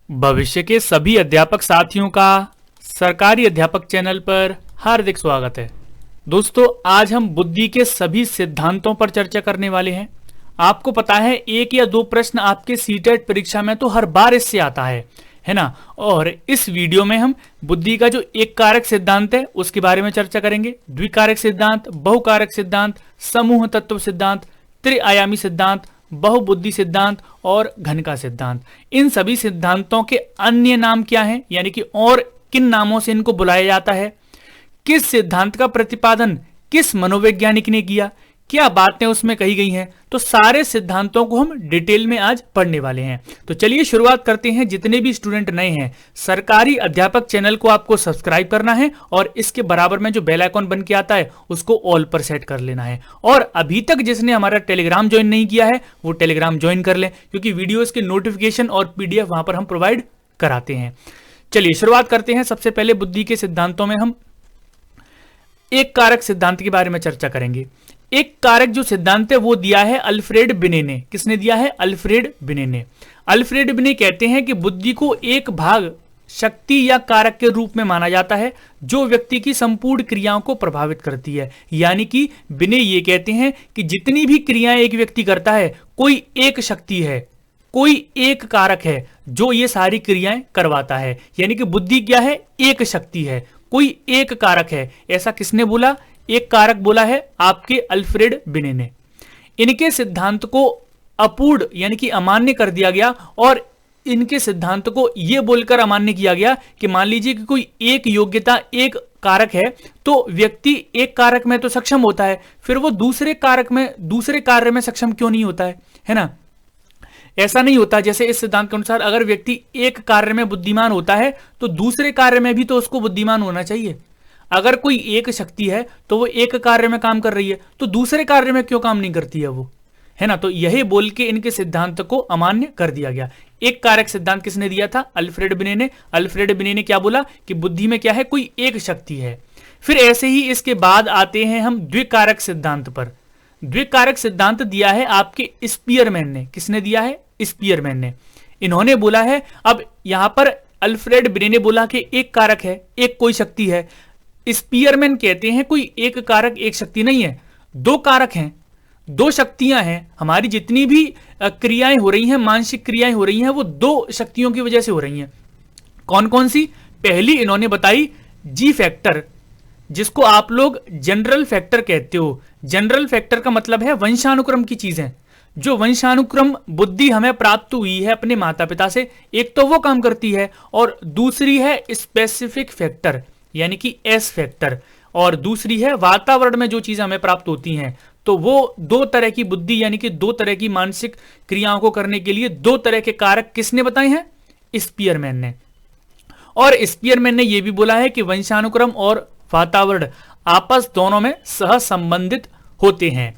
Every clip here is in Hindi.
भविष्य के सभी अध्यापक साथियों का सरकारी अध्यापक चैनल पर हार्दिक स्वागत है। दोस्तों, आज हम बुद्धि के सभी सिद्धांतों पर चर्चा करने वाले हैं। आपको पता है, एक या दो प्रश्न आपके सीटेट परीक्षा में तो हर बार इससे आता है ना। और इस वीडियो में हम बुद्धि का जो एक कारक सिद्धांत है उसके बारे में चर्चा करेंगे। द्विकारक सिद्धांत, बहुकारक सिद्धांत, समूह तत्व सिद्धांत, त्रिआयामी सिद्धांत, बहुबुद्धि सिद्धांत और घन का सिद्धांत। इन सभी सिद्धांतों के अन्य नाम क्या हैं, यानी कि और किन नामों से इनको बुलाया जाता है, किस सिद्धांत का प्रतिपादन किस मनोवैज्ञानिक ने किया, क्या बातें उसमें कही गई हैं, तो सारे सिद्धांतों को हम डिटेल में आज पढ़ने वाले हैं। तो चलिए शुरुआत करते हैं। जितने भी स्टूडेंट नए हैं, सरकारी अध्यापक चैनल को आपको सब्सक्राइब करना है और इसके बराबर में जो बेल आइकॉन बन के आता है उसको ऑल पर सेट कर लेना है। और अभी तक जिसने हमारा टेलीग्राम ज्वाइन नहीं किया है वो टेलीग्राम ज्वाइन कर लें, क्योंकि वीडियोज के नोटिफिकेशन और पीडीएफ वहां पर हम प्रोवाइड कराते हैं। चलिए शुरुआत करते हैं। सबसे पहले बुद्धि के सिद्धांतों में हम एक कारक सिद्धांत के बारे में चर्चा करेंगे। एक कारक जो सिद्धांत है वो दिया है अल्फ्रेड बिने ने। किसने दिया है? अल्फ्रेड बिने ने। अल्फ्रेड बिने कहते हैं कि बुद्धि को एक भाग शक्ति या कारक के रूप में माना जाता है जो व्यक्ति की संपूर्ण क्रियाओं को प्रभावित करती है। यानी कि बिने ये कहते हैं कि जितनी भी क्रियाएं एक व्यक्ति करता है, कोई एक शक्ति है, कोई एक कारक है जो ये सारी क्रियाएं करवाता है। यानी कि बुद्धि क्या है? एक शक्ति है, कोई एक कारक है। ऐसा किसने बोला? एक कारक बोला है आपके अल्फ्रेड बिने ने। इनके सिद्धांत को अपूर्ण यानी कि अमान्य कर दिया गया और इनके सिद्धांत को यह बोलकर अमान्य किया गया कि मान लीजिए कि कोई एक योग्यता एक कारक है तो व्यक्ति एक कारक में तो सक्षम होता है, फिर वो दूसरे कारक में दूसरे कार्य में सक्षम क्यों नहीं होता है ना। ऐसा नहीं होता। जैसे इस सिद्धांत के अनुसार अगर व्यक्ति एक कार्य में बुद्धिमान होता है तो दूसरे कार्य में भी तो उसको बुद्धिमान होना चाहिए। अगर कोई एक शक्ति है तो वो एक कार्य में काम कर रही है तो दूसरे कार्य में क्यों काम नहीं करती है वो, है ना। तो यही बोल के इनके सिद्धांत को अमान्य कर दिया गया। एक कारक सिद्धांत किसने दिया था? अल्फ्रेड बिने ने। अल्फ्रेड बिने ने क्या बोला कि बुद्धि में क्या है? कोई एक शक्ति है। फिर ऐसे ही इसके बाद आते हैं हम द्विकारक सिद्धांत पर। द्विकारक सिद्धांत दिया है आपके स्पीयरमैन ने। किसने दिया है? स्पीयरमैन ने। इन्होंने बोला है, अब यहां पर अल्फ्रेड बिने ने बोला कि एक कारक है, एक कोई शक्ति है। स्पीयरमैन कहते हैं कोई एक कारक एक शक्ति नहीं है, दो कारक हैं, दो शक्तियां हैं। हमारी जितनी भी क्रियाएं हो रही हैं, मानसिक क्रियाएं हो रही हैं, वो दो शक्तियों की वजह से हो रही हैं। कौन कौन सी? पहली इन्होंने बताई जी फैक्टर, जिसको आप लोग जनरल फैक्टर कहते हो। जनरल फैक्टर का मतलब है वंशानुक्रम की चीजें। जो वंशानुक्रम बुद्धि हमें प्राप्त हुई है अपने माता पिता से, एक तो वो काम करती है और दूसरी है स्पेसिफिक फैक्टर यानी कि एस फैक्टर, और दूसरी है वातावरण में जो चीजें हमें प्राप्त होती हैं। तो वो दो तरह की बुद्धि यानी कि दो तरह की मानसिक क्रियाओं को करने के लिए दो तरह के कारक किसने बताए हैं? स्पीयरमैन ने। और स्पीयरमैन ने यह भी बोला है कि वंशानुक्रम और वातावरण आपस दोनों में सह संबंधित होते हैं।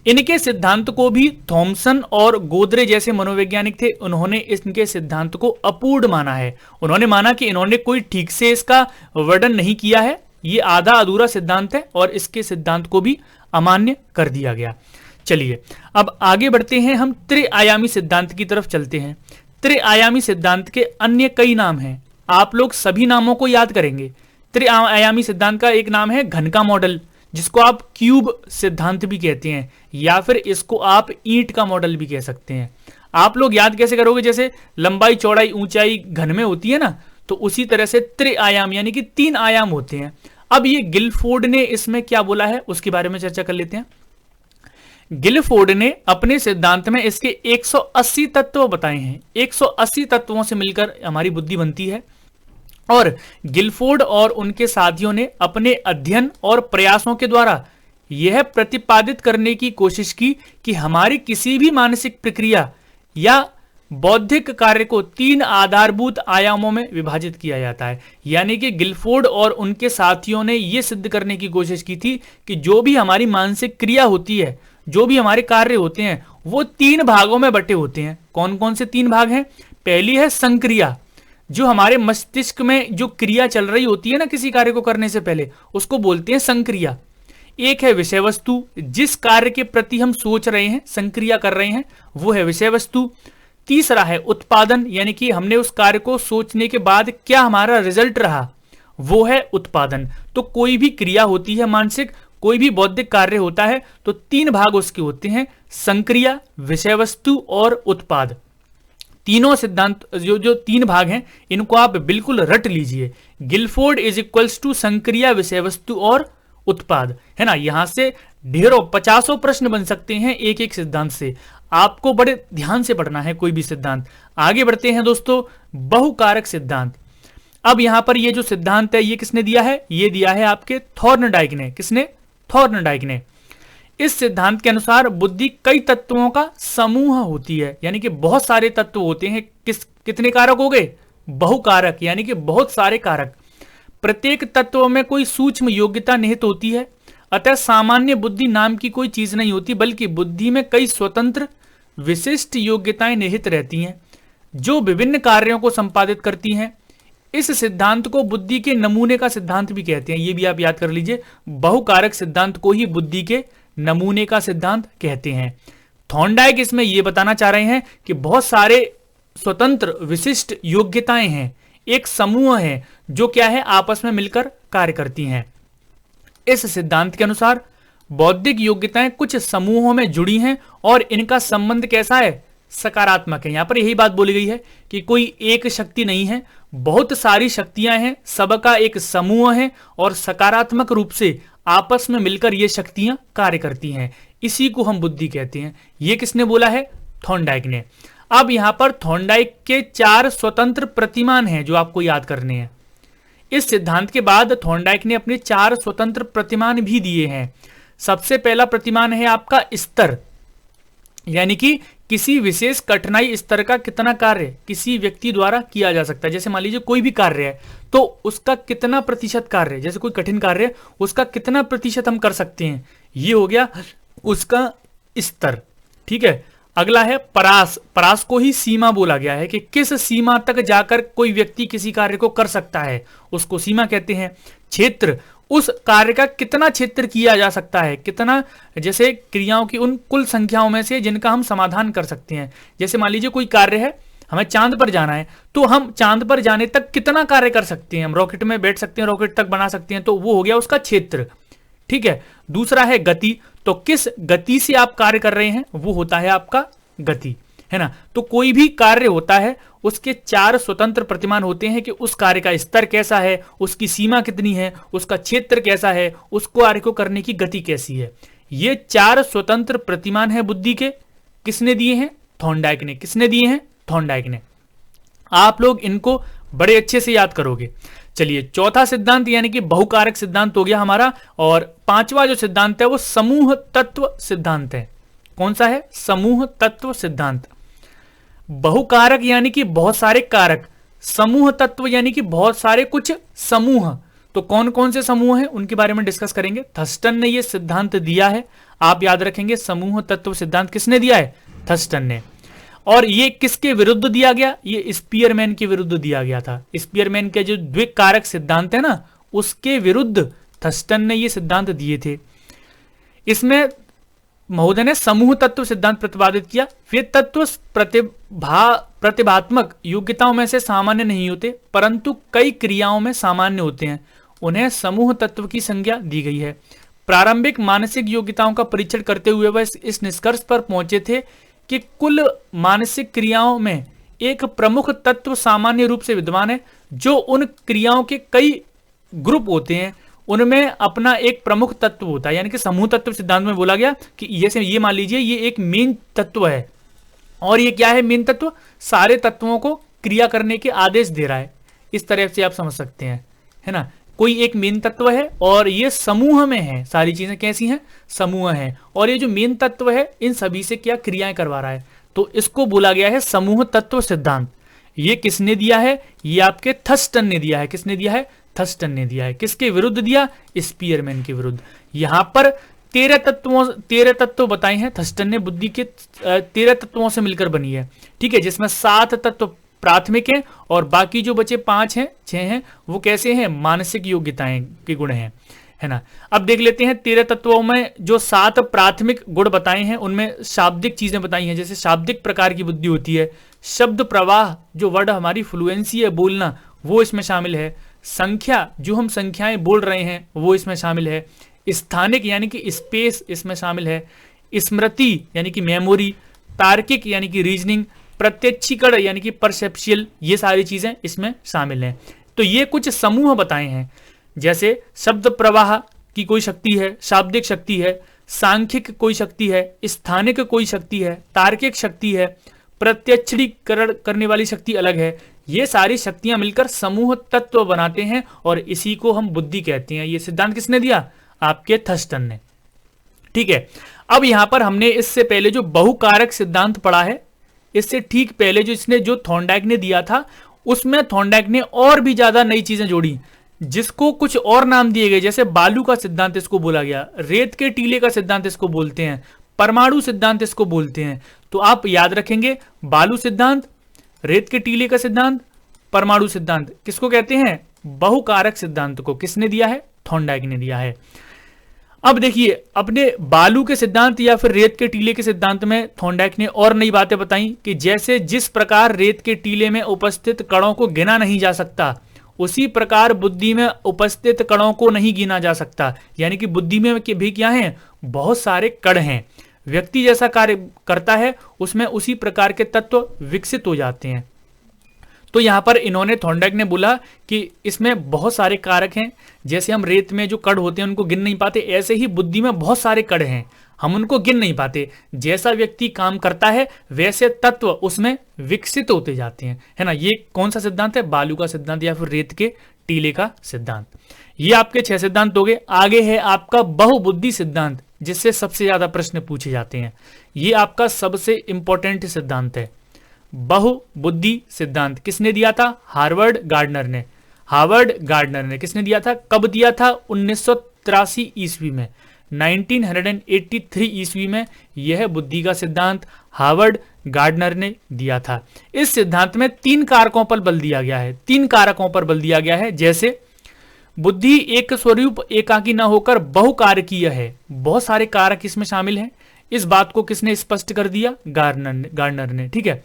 इनके सिद्धांत को भी थॉमसन और गोदरे जैसे मनोवैज्ञानिक थे, उन्होंने इनके सिद्धांत को अपूर्ण माना है। उन्होंने माना कि इन्होंने कोई ठीक से इसका वर्णन नहीं किया है, ये आधा अधूरा सिद्धांत है और इसके सिद्धांत को भी अमान्य कर दिया गया। चलिए अब आगे बढ़ते हैं, हम त्रिआयामी सिद्धांत की तरफ चलते हैं। त्रिआयामी सिद्धांत के अन्य कई नाम हैं, आप लोग सभी नामों को याद करेंगे। त्रिआयामी सिद्धांत का एक नाम है घन का मॉडल, जिसको आप क्यूब सिद्धांत भी कहते हैं, या फिर इसको आप ईंट का मॉडल भी कह सकते हैं। आप लोग याद कैसे करोगे? जैसे लंबाई चौड़ाई ऊंचाई घन में होती है ना, तो उसी तरह से त्रिआयाम यानी कि तीन आयाम होते हैं। अब ये गिलफोर्ड ने इसमें क्या बोला है उसके बारे में चर्चा कर लेते हैं। गिलफोर्ड ने अपने सिद्धांत में इसके 180 तत्व बताए हैं। 180 तत्वों से मिलकर हमारी बुद्धि बनती है। और गिलफोर्ड और उनके साथियों ने अपने अध्ययन और प्रयासों के द्वारा यह प्रतिपादित करने की कोशिश की कि हमारी किसी भी मानसिक प्रक्रिया या बौद्धिक कार्य को तीन आधारभूत आयामों में विभाजित किया जाता है। यानी कि गिलफोर्ड और उनके साथियों ने यह सिद्ध करने की कोशिश की थी कि जो भी हमारी मानसिक क्रिया होती है, जो भी हमारे कार्य होते हैं, वो तीन भागों में बटे होते हैं। कौन कौन से तीन भाग हैं? पहली है संक्रिया, जो हमारे मस्तिष्क में जो क्रिया चल रही होती है ना किसी कार्य को करने से पहले, उसको बोलते हैं संक्रिया। एक है विषय वस्तु, जिस कार्य के प्रति हम सोच रहे हैं, संक्रिया कर रहे हैं, वो है विषय वस्तु। तीसरा है उत्पादन, यानी कि हमने उस कार्य को सोचने के बाद क्या हमारा रिजल्ट रहा, वो है उत्पादन। तो कोई भी क्रिया होती है मानसिक, कोई भी बौद्धिक कार्य होता है, तो तीन भाग उसके होते हैं, संक्रिया, विषय वस्तु और उत्पाद। तीनों सिद्धांत जो तीन भाग हैं इनको आप बिल्कुल रट लीजिए। गिलफोर्ड इज इक्वल्स टू संक्रिया, विषय वस्तु और उत्पाद, है ना। यहां से ढेरों 50 प्रश्न बन सकते हैं एक एक सिद्धांत से। आपको बड़े ध्यान से पढ़ना है कोई भी सिद्धांत। आगे बढ़ते हैं दोस्तों, बहुकारक सिद्धांत। अब यहां पर ये जो सिद्धांत है ये किसने दिया है, ये दिया है आपके थॉर्नडाइक ने। किसने, थॉर्नडाइक ने। इस सिद्धांत के अनुसार बुद्धि कई तत्वों का समूह होती है, यानी कि बहुत सारे तत्व होते हैं। कितने कारक हो गए, बहुकारक, यानी कि बहुत सारे कारक। प्रत्येक तत्व में कोई सूक्ष्म योग्यता निहित होती है, अतः सामान्य बुद्धि नाम की कोई चीज नहीं होती, बल्कि बुद्धि में कई स्वतंत्र विशिष्ट योग्यताएं निहित रहती हैं जो विभिन्न कार्यों को संपादित करती हैं। इस सिद्धांत को बुद्धि के नमूने का सिद्धांत भी कहते हैं, ये भी आप याद कर लीजिए। बहुकारक सिद्धांत को ही बुद्धि के नमूने का सिद्धांत कहते हैं। थॉर्नडाइक इसमें यह बताना चाह रहे हैं कि बहुत सारे स्वतंत्र विशिष्ट योग्यताएं हैं, एक समूह है जो क्या है, आपस में मिलकर कार्य करती हैं। इस सिद्धांत के अनुसार बौद्धिक योग्यताएं कुछ समूहों में जुड़ी हैं और इनका संबंध कैसा है, सकारात्मक है। यहां पर यही बात बोली गई है कि कोई एक शक्ति नहीं है, बहुत सारी शक्तियां हैं, सबका एक समूह है और सकारात्मक रूप से आपस में मिलकर ये शक्तियां कार्य करती हैं। इसी को हम बुद्धि कहते हैं। ये किसने बोला है, थॉर्नडाइक ने। अब यहां पर थॉर्नडाइक के 4 स्वतंत्र प्रतिमान हैं जो आपको याद करने हैं। इस सिद्धांत के बाद थॉर्नडाइक ने अपने 4 स्वतंत्र प्रतिमान भी दिए हैं। सबसे पहला प्रतिमान है आपका स्तर, यानी कि किसी विशेष कठिनाई स्तर का कितना कार्य किसी व्यक्ति द्वारा किया जा सकता है। जैसे मान लीजिए कोई भी कार्य है तो उसका कितना प्रतिशत कार्य, जैसे कोई कठिन कार्य है उसका कितना प्रतिशत हम कर सकते हैं, ये हो गया उसका स्तर। ठीक है, अगला है परास। परास को ही सीमा बोला गया है कि किस सीमा तक जाकर कोई व्यक्ति किसी कार्य को कर सकता है, उसको सीमा कहते हैं। क्षेत्र, उस कार्य का कितना क्षेत्र किया जा सकता है, कितना, जैसे क्रियाओं की उन कुल संख्याओं में से जिनका हम समाधान कर सकते हैं। जैसे मान लीजिए कोई कार्य है, हमें चांद पर जाना है, तो हम चांद पर जाने तक कितना कार्य कर सकते हैं, हम रॉकेट में बैठ सकते हैं, रॉकेट तक बना सकते हैं, तो वो हो गया उसका क्षेत्र। ठीक है, दूसरा है गति, तो किस गति से आप कार्य कर रहे हैं वो होता है आपका गति, है ना। तो कोई भी कार्य होता है उसके 4 स्वतंत्र प्रतिमान होते हैं कि उस कार्य का स्तर कैसा है, उसकी सीमा कितनी है, उसका क्षेत्र कैसा है, उस कार्य को करने की गति कैसी है। ये 4 स्वतंत्र प्रतिमान है बुद्धि के। किसने दिए हैं, थॉर्नडाइक ने। किसने दिए हैं, थॉर्नडाइक ने। आप लोग इनको बड़े अच्छे से याद करोगे। चलिए, चौथा सिद्धांत यानी कि बहुकारक सिद्धांत हो गया हमारा, और 5वां जो सिद्धांत है वो समूह तत्व सिद्धांत है। कौन सा है, समूह तत्व सिद्धांत। बहुकारक यानी कि बहुत सारे कारक, समूह तत्व यानी कि बहुत सारे कुछ समूह। तो कौन कौन से समूह हैं उनके बारे में डिस्कस करेंगे। थर्स्टन ने यह सिद्धांत दिया है, आप याद रखेंगे। समूह तत्व सिद्धांत किसने दिया है, थर्स्टन ने। और ये किसके विरुद्ध दिया गया, ये स्पीयरमैन के विरुद्ध दिया गया था। स्पीयरमैन के जो द्विकारक सिद्धांत है ना, उसके विरुद्ध थर्स्टन ने ये सिद्धांत दिए थे। इसमें महोदय ने समूह तत्व सिद्धांत प्रतिपादित किया। वे तत्व प्रतिभात्मक योग्यताओं में से सामान्य नहीं होते, परंतु कई क्रियाओं में सामान्य होते हैं। उन्हें समूह तत्व की संज्ञा दी गई है। प्रारंभिक मानसिक योग्यताओं का परीक्षण करते हुए वह इस निष्कर्ष पर पहुंचे थे कि कुल मानसिक क्रियाओं में एक प्रमुख तत्व सामान्य रूप से विद्यमान है। जो उन क्रियाओं के कई ग्रुप होते हैं उनमें अपना एक प्रमुख तत्व होता है, यानी कि समूह तत्व सिद्धांत में बोला गया कि ये मान लीजिए ये एक मेन तत्व है, और ये क्या है, मेन तत्व सारे तत्वों को क्रिया करने के आदेश दे रहा है। इस तरह से आप समझ सकते हैं, है ना। कोई एक मेन तत्व है और ये समूह में है, सारी चीजें कैसी हैं, समूह है, और ये जो मेन तत्व है इन सभी से क्या क्रियाएं करवा रहा है, तो इसको बोला गया है समूह तत्व सिद्धांत। ये किसने दिया है, ये आपके थर्स्टन ने दिया है। किसने दिया है, थर्स्टन ने दिया है। किसके विरुद्ध दिया, स्पीयरमैन के विरुद्ध। यहां पर 13 तत्व बताए हैं थर्स्टन ने। बुद्धि के 13 तत्वों से मिलकर बनी है, ठीक है, जिसमें 7 तत्व प्राथमिक हैं और बाकी जो बचे 5 हैं 6 हैं वो कैसे हैं, मानसिक योग्यताएं के गुण हैं, है ना। अब देख लेते हैं 13 तत्वों में जो 7 प्राथमिक गुण बताए हैं उनमें शाब्दिक चीजें बताई हैं। जैसे शाब्दिक प्रकार की बुद्धि होती है, शब्द प्रवाह जो वर्ड हमारी फ्लुएंसी है बोलना वो इसमें शामिल है, संख्या जो हम संख्याएं बोल रहे हैं वो इसमें शामिल है, स्थानिक यानी कि स्पेस इसमें शामिल है, स्मृति यानी कि मेमोरी, तार्किक यानी कि रीजनिंग, प्रत्यक्षीकरण यानी कि परसेप्शियल, ये सारी चीजें इसमें शामिल हैं। तो ये कुछ समूह बताए हैं। जैसे शब्द प्रवाह की कोई शक्ति है, शाब्दिक शक्ति है, सांख्यिक कोई शक्ति है, स्थानिक कोई शक्ति है, तार्किक शक्ति है, प्रत्यक्षीकरण करने वाली शक्ति अलग है। ये सारी शक्तियां मिलकर समूह तत्व बनाते हैं और इसी को हम बुद्धि कहते हैं। ये सिद्धांत किसने दिया? आपके थर्स्टन ने। ठीक है। अब यहां पर हमने इससे पहले जो बहुकारक सिद्धांत पढ़ा है, इससे ठीक पहले जो थॉर्नडाइक ने दिया था, उसमें थॉर्नडाइक ने और भी ज्यादा नई चीजें जोड़ी, जिसको कुछ और नाम दिए गए। जैसे बालू का सिद्धांत इसको बोला गया, रेत के टीले का सिद्धांत इसको बोलते हैं, परमाणु सिद्धांत इसको बोलते हैं। तो आप याद रखेंगे, बालू सिद्धांत, रेत के टीले का सिद्धांत, परमाणु सिद्धांत किसको कहते हैं? बहुकारक सिद्धांत को। किसने दिया है? थॉर्नडाइक ने दिया है। अब देखिए, अपने बालू के सिद्धांत या फिर रेत के टीले के सिद्धांत में थॉर्नडाइक ने और नई बातें बताई कि जैसे जिस प्रकार रेत के टीले में उपस्थित कणों को गिना नहीं जा सकता, उसी प्रकार बुद्धि में उपस्थित कणों को नहीं गिना जा सकता। यानी कि बुद्धि में भी क्या है? बहुत सारे कण हैं। व्यक्ति जैसा कार्य करता है उसमें उसी प्रकार के तत्व विकसित हो जाते हैं। तो यहां पर इन्होंने, थॉर्नडाइक ने बोला कि इसमें बहुत सारे कारक हैं। जैसे हम रेत में जो कण होते हैं उनको गिन नहीं पाते, ऐसे ही बुद्धि में बहुत सारे कण हैं, हम उनको गिन नहीं पाते। जैसा व्यक्ति काम करता है वैसे तत्व उसमें विकसित होते जाते हैं, है ना। ये कौन सा सिद्धांत है? बालू का सिद्धांत या फिर रेत के टीले का सिद्धांत। ये आपके 6 सिद्धांत हो गए। आगे है आपका बहुबुद्धि सिद्धांत, जिससे सबसे ज्यादा प्रश्न पूछे जाते हैं। ये आपका सबसे इंपॉर्टेंट सिद्धांत है। बहुबुद्धि सिद्धांत किसने दिया था? हार्वर्ड गार्डनर ने। हार्वर्ड गार्डनर ने किसने दिया था? कब दिया था? 1983 ईस्वी में, 1983 ईस्वी में यह बुद्धि का सिद्धांत हार्वर्ड गार्डनर ने दिया था। इस सिद्धांत में 3 कारकों पर बल दिया गया है। 3 कारकों पर बल दिया गया है। जैसे बुद्धि एक स्वरूप एकाकी न होकर बहुकारकीय है। बहुत सारे कारक इसमें शामिल हैं। इस बात को किसने स्पष्ट कर दिया? गार्डनर ने। ठीक है।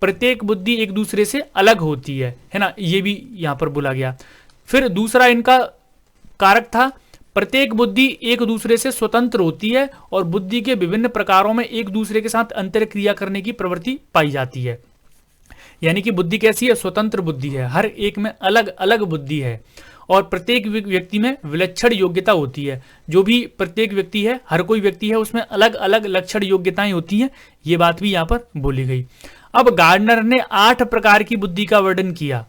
प्रत्येक बुद्धि एक दूसरे से अलग होती है ना, ये भी यहां पर बोला गया। फिर दूसरा इनका कारक था, प्रत्येक बुद्धि एक दूसरे से स्वतंत्र होती है और बुद्धि के विभिन्न प्रकारों में एक दूसरे के साथ अंतर क्रिया करने की प्रवृत्ति पाई जाती है। यानी कि बुद्धि कैसी है? स्वतंत्र बुद्धि है, हर एक में अलग अलग बुद्धि है और प्रत्येक व्यक्ति में विलक्षण योग्यता होती है। जो भी प्रत्येक व्यक्ति है, हर कोई व्यक्ति है, उसमें अलग अलग लक्षण योग्यताएं होती हैं। ये बात भी यहां पर बोली गई। अब गार्डनर ने 8 प्रकार की बुद्धि का वर्णन किया।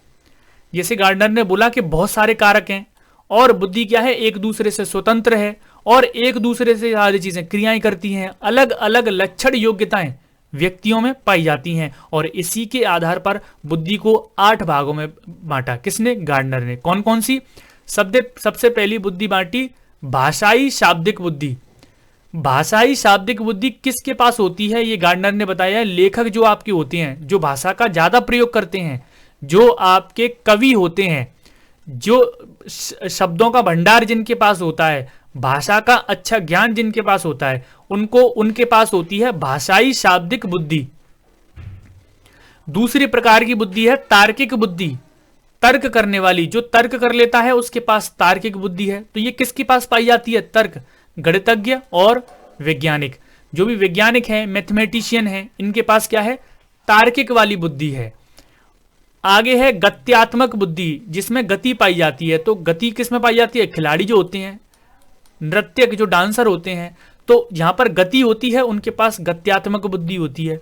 जैसे गार्डनर ने बोला कि बहुत सारे कारक हैं और बुद्धि क्या है? एक दूसरे से स्वतंत्र है और एक दूसरे से सारी चीजें क्रियाएं करती हैं। अलग अलग लक्षण योग्यताएं व्यक्तियों में पाई जाती हैं और इसी के आधार पर बुद्धि को 8 भागों में बांटा। किसने? गार्डनर ने। कौन कौन सी? सबसे पहली बुद्धि बांटी भाषाई शाब्दिक बुद्धि। भाषाई शाब्दिक बुद्धि किसके पास होती है? ये गार्डनर ने बताया। लेखक जो आपके होते हैं, जो भाषा का ज्यादा प्रयोग करते हैं, जो आपके कवि होते हैं, जो शब्दों का भंडार जिनके पास होता है, भाषा का अच्छा ज्ञान जिनके पास होता है, उनके पास होती है भाषाई शाब्दिक बुद्धि। दूसरी प्रकार की बुद्धि है तार्किक बुद्धि, तर्क करने वाली। जो तर्क कर लेता है उसके पास तार्किक बुद्धि है। तो ये किसके पास पाई जाती है? तर्क, गणितज्ञ और वैज्ञानिक। जो भी वैज्ञानिक हैं, मैथमेटिशियन हैं, इनके पास क्या है? तार्किक वाली बुद्धि है। आगे है गत्यात्मक बुद्धि, जिसमें गति पाई जाती है। तो गति किसमें पाई जाती है? खिलाड़ी जो होते हैं, नृत्यक जो डांसर होते हैं, तो जहां पर गति होती है उनके पास गत्यात्मक बुद्धि होती है।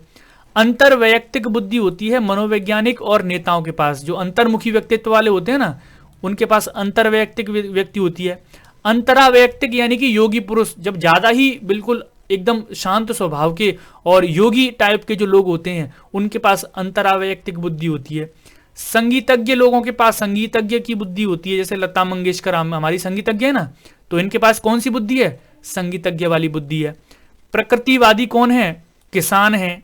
अंतर्वैयक्तिक बुद्धि होती है मनोवैज्ञानिक और नेताओं के पास। जो अंतर्मुखी व्यक्तित्व वाले होते हैं ना, उनके पास अंतर्वैयक्तिक व्यक्ति होती है। अंतरावैयक्तिक यानी कि योगी पुरुष, जब ज्यादा ही बिल्कुल एकदम शांत स्वभाव के और योगी टाइप के जो लोग होते हैं, उनके पास अंतरावैयक्तिक बुद्धि होती है। संगीतज्ञ लोगों के पास संगीतज्ञ की बुद्धि होती है। जैसे लता मंगेशकर हमारी संगीतज्ञ है ना, तो इनके पास कौन सी बुद्धि है? संगीतज्ञ वाली बुद्धि है। प्रकृतिवादी कौन है? किसान हैं,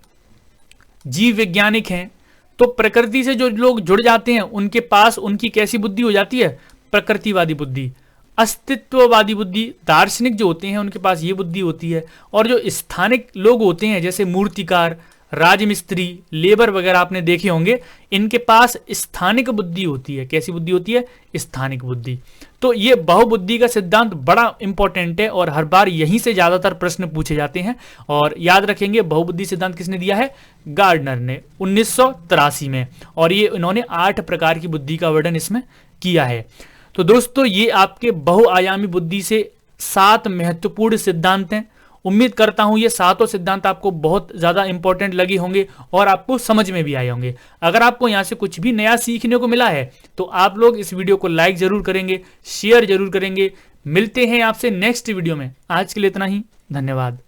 जीव वैज्ञानिक हैं। तो प्रकृति से जो लोग जुड़ जाते हैं उनके पास उनकी कैसी बुद्धि हो जाती है? प्रकृतिवादी बुद्धि। अस्तित्ववादी बुद्धि, दार्शनिक जो होते हैं उनके पास ये बुद्धि होती है। और जो स्थानिक लोग होते हैं जैसे मूर्तिकार, राजमिस्त्री, लेबर वगैरह आपने देखे होंगे, इनके पास स्थानिक बुद्धि होती है। कैसी बुद्धि होती है? स्थानिक बुद्धि। तो ये बहुबुद्धि का सिद्धांत बड़ा इंपॉर्टेंट है और हर बार यहीं से ज्यादातर प्रश्न पूछे जाते हैं। और याद रखेंगे बहुबुद्धि सिद्धांत किसने दिया है? गार्डनर ने 1983 में। और ये इन्होंने 8 प्रकार की बुद्धि का वर्णन इसमें किया है। तो दोस्तों ये आपके बहुआयामी बुद्धि से 7 महत्वपूर्ण सिद्धांत हैं। उम्मीद करता हूं ये 7 सिद्धांत आपको बहुत ज्यादा इंपॉर्टेंट लगे होंगे और आपको समझ में भी आए होंगे। अगर आपको यहां से कुछ भी नया सीखने को मिला है तो आप लोग इस वीडियो को लाइक जरूर करेंगे, शेयर जरूर करेंगे। मिलते हैं आपसे नेक्स्ट वीडियो में। आज के लिए इतना ही, धन्यवाद।